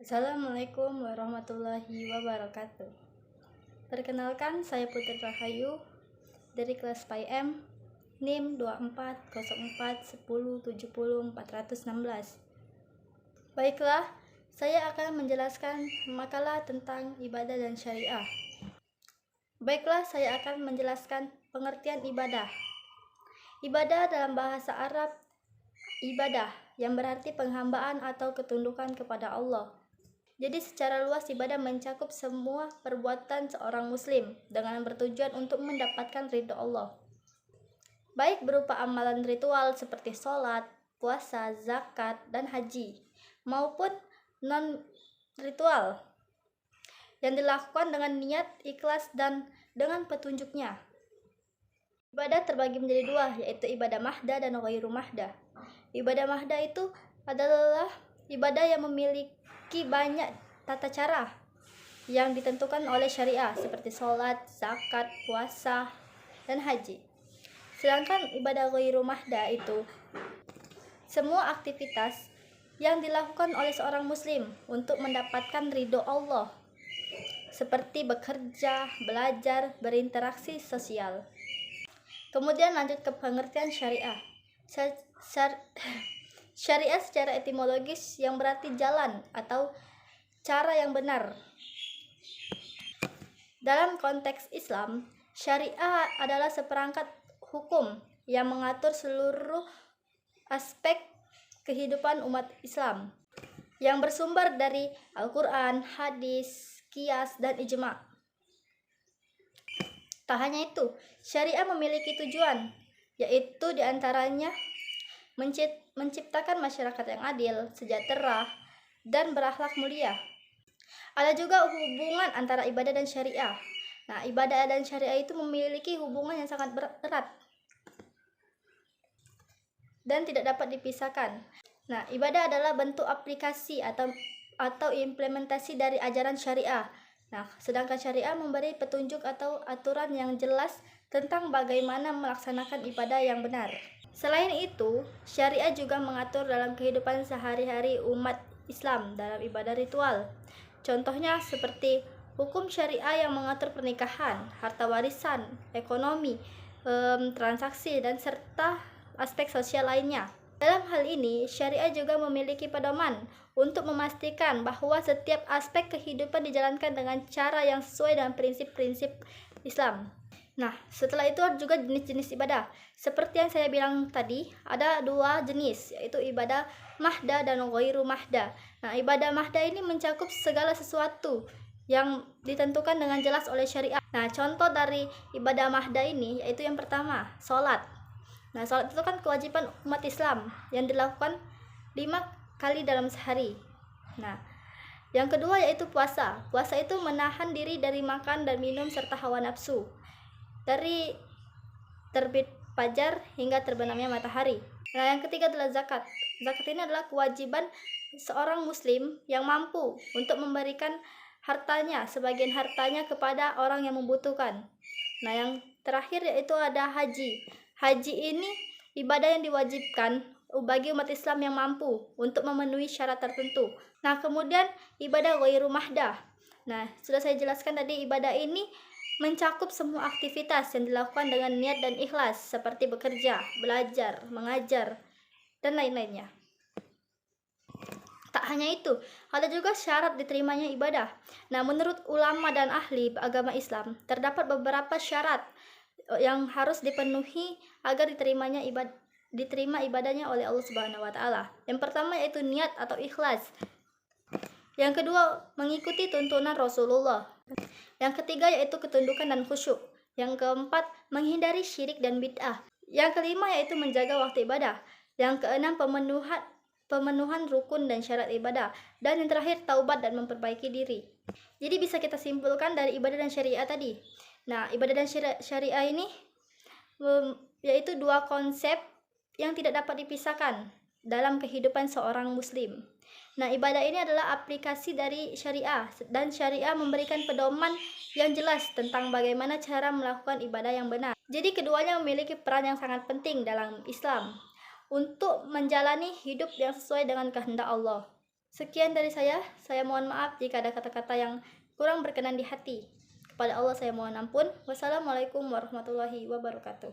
Assalamualaikum warahmatullahi wabarakatuh. Perkenalkan, saya Putri Rahayu dari kelas PAIM NIM 24041070 416. Baiklah, saya akan menjelaskan makalah tentang ibadah dan syariah. Baiklah, saya akan menjelaskan pengertian ibadah. Ibadah dalam bahasa Arab ibadah yang berarti penghambaan atau ketundukan kepada Allah. Jadi secara luas ibadah mencakup semua perbuatan seorang muslim dengan bertujuan untuk mendapatkan ridho Allah. Baik berupa amalan ritual seperti sholat, puasa, zakat, dan haji, maupun non-ritual yang dilakukan dengan niat, ikhlas, dan dengan petunjuknya. Ibadah terbagi menjadi dua, yaitu ibadah mahdah dan ghairu mahdah. Ibadah mahdah itu adalah ibadah yang memiliki banyak tata cara yang ditentukan oleh syariah seperti sholat, zakat, puasa, dan haji. Sedangkan ibadah ghairu mahdah itu semua aktivitas yang dilakukan oleh seorang muslim untuk mendapatkan ridho Allah, seperti bekerja, belajar, berinteraksi sosial. Kemudian lanjut ke pengertian syariah. Syariah secara etimologis yang berarti jalan atau cara yang benar. Dalam konteks Islam, syariah adalah seperangkat hukum yang mengatur seluruh aspek kehidupan umat Islam yang bersumber dari Al-Quran, hadis, qiyas, dan ijma'. Tak hanya itu, syariah memiliki tujuan, yaitu diantaranya menciptakan masyarakat yang adil, sejahtera, dan berakhlak mulia. Ada juga hubungan antara ibadah dan syariah. Nah, ibadah dan syariah itu memiliki hubungan yang sangat erat dan tidak dapat dipisahkan. Nah, ibadah adalah bentuk aplikasi atau implementasi dari ajaran syariah. Nah, sedangkan syariah memberi petunjuk atau aturan yang jelas tentang bagaimana melaksanakan ibadah yang benar. Selain itu, syariah juga mengatur dalam kehidupan sehari-hari umat Islam dalam ibadah ritual. Contohnya seperti hukum syariah yang mengatur pernikahan, harta warisan, ekonomi, transaksi, dan serta aspek sosial lainnya. Dalam hal ini, syariah juga memiliki pedoman untuk memastikan bahwa setiap aspek kehidupan dijalankan dengan cara yang sesuai dengan prinsip-prinsip Islam. Nah, setelah itu ada juga jenis-jenis ibadah. Seperti yang saya bilang tadi, ada dua jenis, yaitu ibadah mahdah dan ghairu mahdah. Nah, ibadah mahdah ini mencakup segala sesuatu yang ditentukan dengan jelas oleh syariah. Nah, contoh dari ibadah mahdah ini yaitu yang pertama, sholat. Nah, sholat itu kan kewajiban umat Islam yang dilakukan 5 kali dalam sehari. Nah, yang kedua yaitu puasa. Puasa itu menahan diri dari makan dan minum serta hawa nafsu dari terbit fajar hingga terbenamnya matahari. Nah, yang ketiga adalah zakat. Zakat ini adalah kewajiban seorang muslim yang mampu untuk memberikan hartanya, sebagian hartanya kepada orang yang membutuhkan. Nah, yang terakhir yaitu ada haji. Haji ini ibadah yang diwajibkan bagi umat Islam yang mampu untuk memenuhi syarat tertentu. Nah, kemudian ibadah ghairu mahdah. Nah, sudah saya jelaskan tadi, ibadah ini mencakup semua aktivitas yang dilakukan dengan niat dan ikhlas seperti bekerja, belajar, mengajar, dan lain-lainnya. Tak hanya itu, ada juga syarat diterimanya ibadah. Nah, menurut ulama dan ahli agama Islam, terdapat beberapa syarat yang harus dipenuhi agar diterima ibadahnya oleh Allah Subhanahu wa taala. Yang pertama yaitu niat atau ikhlas. Yang kedua, mengikuti tuntunan Rasulullah. Yang ketiga yaitu ketundukan dan khusyuk. Yang keempat, menghindari syirik dan bid'ah. Yang kelima yaitu menjaga waktu ibadah. Yang keenam, pemenuhan rukun dan syarat ibadah. Dan yang terakhir, taubat dan memperbaiki diri. Jadi bisa kita simpulkan dari ibadah dan syariah tadi. Nah, ibadah dan syariah ini yaitu dua konsep yang tidak dapat dipisahkan dalam kehidupan seorang muslim. Nah, ibadah ini adalah aplikasi dari syariah, dan syariah memberikan pedoman yang jelas tentang bagaimana cara melakukan ibadah yang benar. Jadi keduanya memiliki peran yang sangat penting dalam Islam untuk menjalani hidup yang sesuai dengan kehendak Allah. Sekian dari saya mohon maaf jika ada kata-kata yang kurang berkenan di hati. Kepada Allah saya mohon ampun. Wassalamualaikum warahmatullahi wabarakatuh.